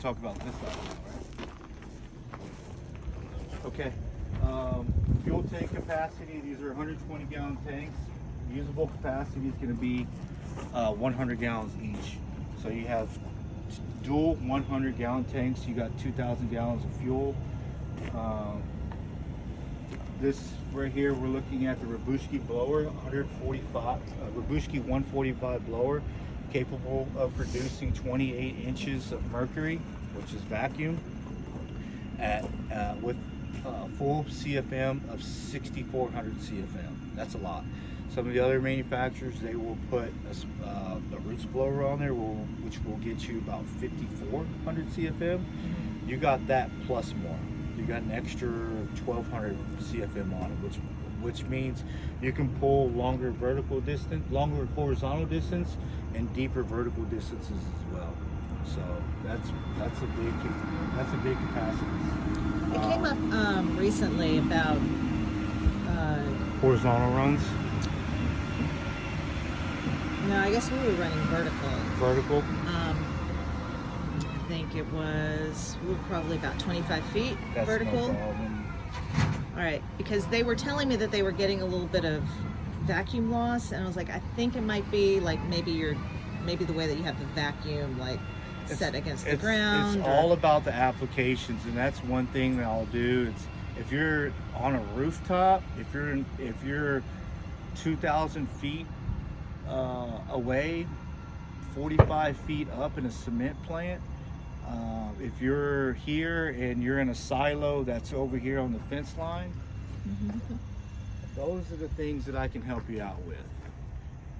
talk about this side now, right? Okay. Fuel tank capacity, these are 120 gallon tanks. Usable capacity is going to be 100 gallons each. So you have dual 100 gallon tanks. You got 2,000 gallons of fuel. This right here, we're looking at the Robushki blower, 145 blower, capable of producing 28 inches of mercury, which is vacuum, with full CFM of 6,400 CFM. That's a lot. Some of the other manufacturers, they will put a roots blower on there, which will get you about 5,400 CFM. You got that plus more. You got an extra 1,200 CFM on it, which means you can pull longer horizontal distance, and deeper vertical distances as well. So that's a big capacity. It came up recently about horizontal runs. No, I guess we were running vertical. Vertical. I think it was probably about 25 feet. That's vertical. No problem. All right, because they were telling me that they were getting a little bit of vacuum loss, and I was like, I think it might be like maybe the way that you have the vacuum set against the ground. It's all about the applications, and that's one thing that I'll do. It's if you're on a rooftop, if you're 2,000 feet away, 45 feet up in a cement plant. If you're here and you're in a silo that's over here on the fence line, those are the things that I can help you out with.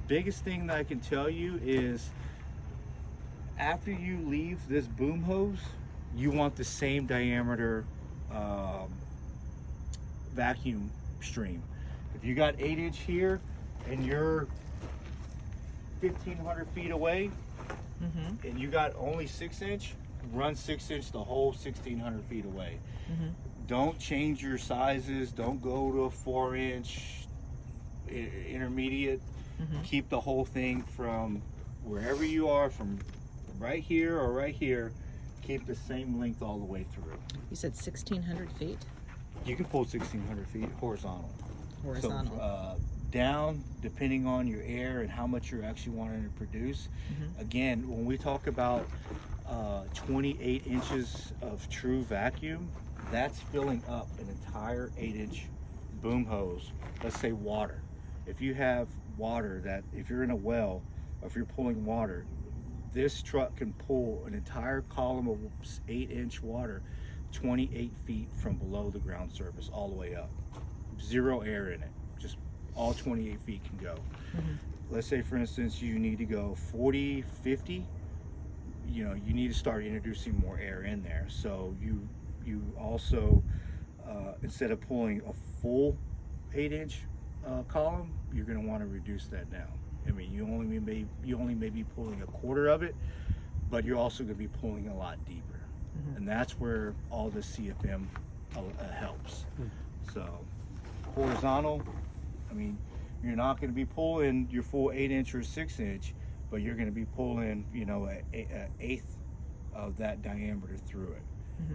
Biggest thing that I can tell you is after you leave this boom hose, you want the same diameter vacuum stream. If you got 8-inch here and you're 1,500 feet away, and you got only 6-inch, run 6-inch the whole 1,600 feet away. Don't change your sizes. Don't go to a 4-inch intermediate. Keep the whole thing from wherever you are, from right here or right here. Keep the same length all the way through. You said 1,600 feet? You can pull 1,600 feet horizontal. Horizontal. So, down, depending on your air and how much you're actually wanting to produce. Again, when we talk about 28 inches of true vacuum, that's filling up an entire 8-inch boom hose. Let's say water. If you have water if you're in a well, or if you're pulling water, this truck can pull an entire column of 8-inch water 28 feet from below the ground surface all the way up. Zero air in it. Just all 28 feet can go. Let's say, for instance, you need to go 40, 50. You need to start introducing more air in there. So you also, instead of pulling a full 8-inch column, you're going to want to reduce that down. I mean, you only may be pulling a quarter of it, but you're also going to be pulling a lot deeper, and that's where all the CFM helps. So horizontal, I mean, you're not going to be pulling your full 8-inch or 6-inch, but you're going to be pulling, an eighth of that diameter through it.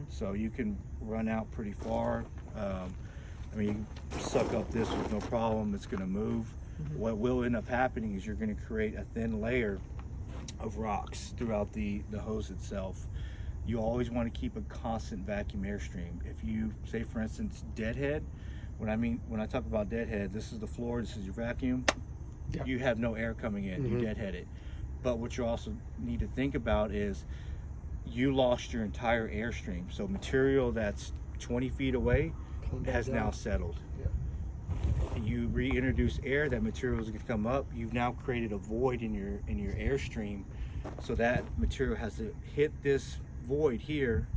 So you can run out pretty far. I mean, you can suck up this with no problem. It's going to move. What will end up happening is you're going to create a thin layer of rocks throughout the hose itself. You always want to keep a constant vacuum airstream. If you say, for instance, deadhead, when I talk about deadhead, this is the floor, this is your vacuum. Yep. You have no air coming in, you deadhead it. But what you also need to think about is you lost your entire airstream. So material that's 20 feet away has now settled. You reintroduce air, that material is going to come up. You've now created a void in your airstream, so that material has to hit this void here,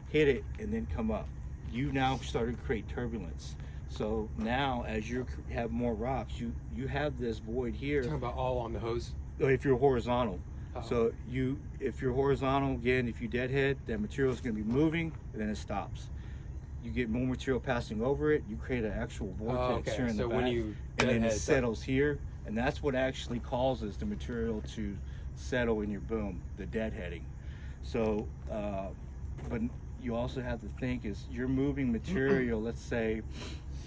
hit it, and then come up. You now started to create turbulence. So now, as you have more rocks, you have this void here. Talking about all on the hose. If you're horizontal. So if you're horizontal, again, if you deadhead, that material is going to be moving, and then it stops. You get more material passing over it. You create an actual vortex here in the back, and then it settles here, and that's what actually causes the material to settle in your boom, the deadheading. So, but you also have to think is you're moving material, let's say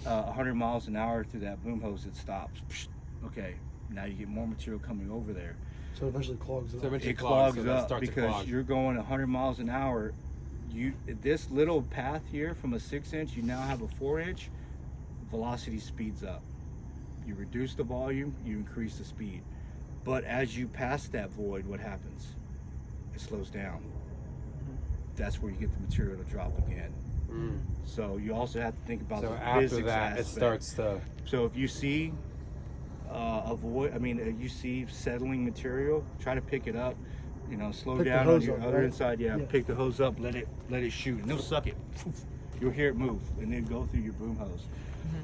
100 miles an hour through that boom hose, it stops. Okay, now you get more material coming over there. So it eventually clogs up. So eventually It clogs so that up starts to because clog. you're going 100 miles an hour. This little path here from a 6-inch, you now have a 4-inch. Velocity speeds up. You reduce the volume, you increase the speed. But as you pass that void, what happens? It slows down. That's where you get the material to drop again. So you also have to think about So the after physics that, it aspect. starts to. So if you see you see settling material, try to pick it up. You know, slow Pick the down on hose your up, other right? inside. Yeah, Yeah. pick the hose up, let it shoot, and they'll suck it. You'll hear it move, and then go through your boom hose.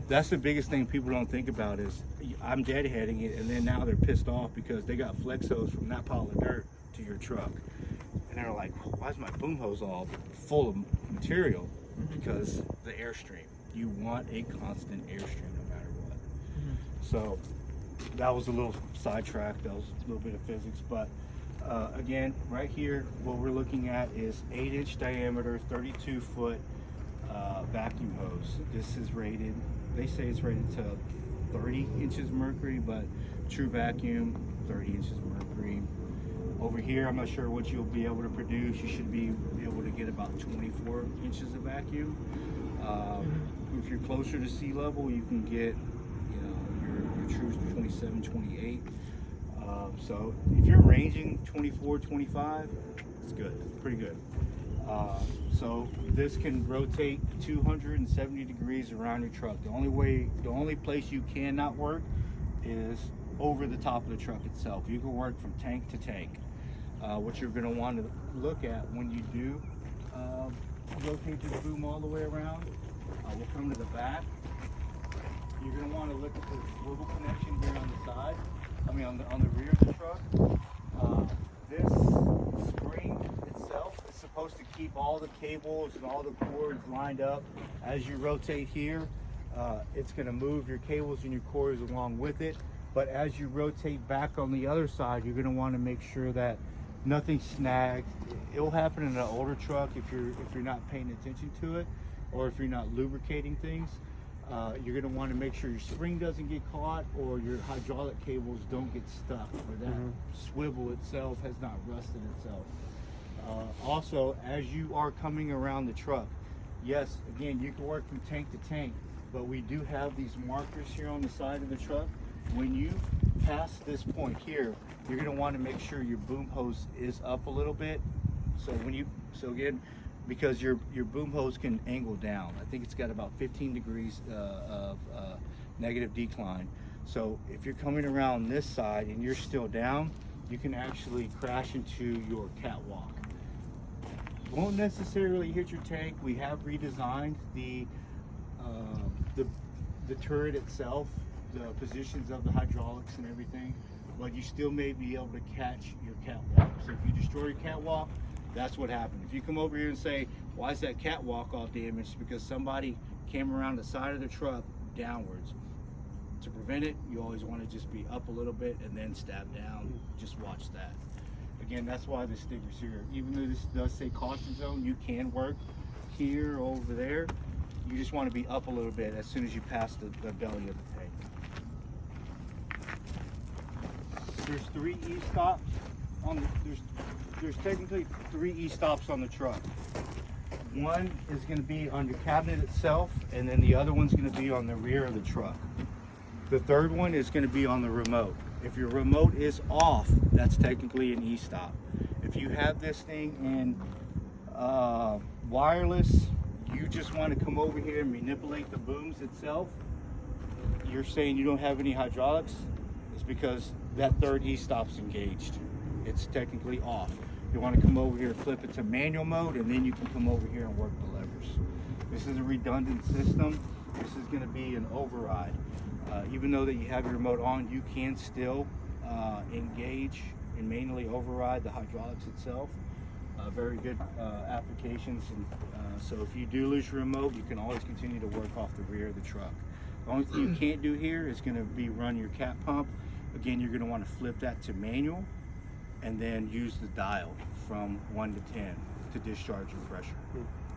That's the biggest thing people don't think about is I'm deadheading it, and then now they're pissed off because they got flex hose from that pile of dirt to your truck, and they're like, "Why is my boom hose all full of material?" Because the airstream. You want a constant airstream no matter what. So that was a little sidetrack. That was a little bit of physics, but again, right here, what we're looking at is 8-inch diameter, 32-foot vacuum hose. This is rated. They say it's rated to 30 inches mercury, but true vacuum, 30 inches mercury. Over here, I'm not sure what you'll be able to produce. You should be able to get about 24 inches of vacuum. If you're closer to sea level, you can get, your true 27, 28. So if you're ranging 24, 25, it's good, pretty good. So this can rotate 270 degrees around your truck. The only place you cannot work is over the top of the truck itself. You can work from tank to tank. What you're going to want to look at when you do rotate the boom all the way around, we'll come to the back. You're going to want to look at the swivel connection here on the side. On the rear of the truck. This spring itself is supposed to keep all the cables and all the cords lined up. As you rotate here, it's going to move your cables and your cords along with it. But as you rotate back on the other side, you're going to want to make sure that nothing's snagged. It'll happen in an older truck if you're not paying attention to it, or if you're not lubricating things. You're going to want to make sure your spring doesn't get caught or your hydraulic cables don't get stuck, or that swivel itself has not rusted itself. Also, as you are coming around the truck, yes, again, you can work from tank to tank, but we do have these markers here on the side of the truck. When you pass this point here, you're going to want to make sure your boom hose is up a little bit. So again, because your boom hose can angle down. I think it's got about 15 degrees of negative decline. So if you're coming around this side and you're still down, you can actually crash into your catwalk. Won't necessarily hit your tank. We have redesigned the turret itself, the positions of the hydraulics and everything, but you still may be able to catch your catwalk. So if you destroy your catwalk, that's what happened. If you come over here and say, why is that catwalk all damaged? Because somebody came around the side of the truck downwards. To prevent it, you always want to just be up a little bit and then stab down. Just watch that. Again, that's why the sticker's here. Even though this does say caution zone, you can work here or over there. You just want to be up a little bit as soon as you pass the belly of the tank. There's 3 e-stops on the, there's technically 3 e-stops on the truck. One is going to be on your cabinet itself, and then the other one's going to be on the rear of the truck. The third one is going to be on the remote. If your remote is off, that's technically an e-stop. If you have this thing in wireless, you just want to come over here and manipulate the booms itself. You're saying you don't have any hydraulics, it's because that third e-stop's engaged. It's technically off. You want to come over here, flip it to manual mode, and then you can come over here and work the levers. This is a redundant system. This is going to be an override. Even though that you have your remote on, you can still engage and manually override the hydraulics itself. Very good applications. And so if you do lose your remote, you can always continue to work off the rear of the truck. The only thing you can't do here is going to be run your cat pump. Again, you're going to want to flip that to manual and then use the dial from 1 to 10 to discharge your pressure.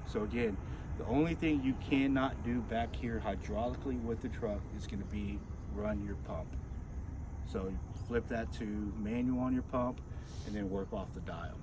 So again, the only thing you cannot do back here hydraulically with the truck is going to be run your pump. So flip that to manual on your pump and then work off the dial.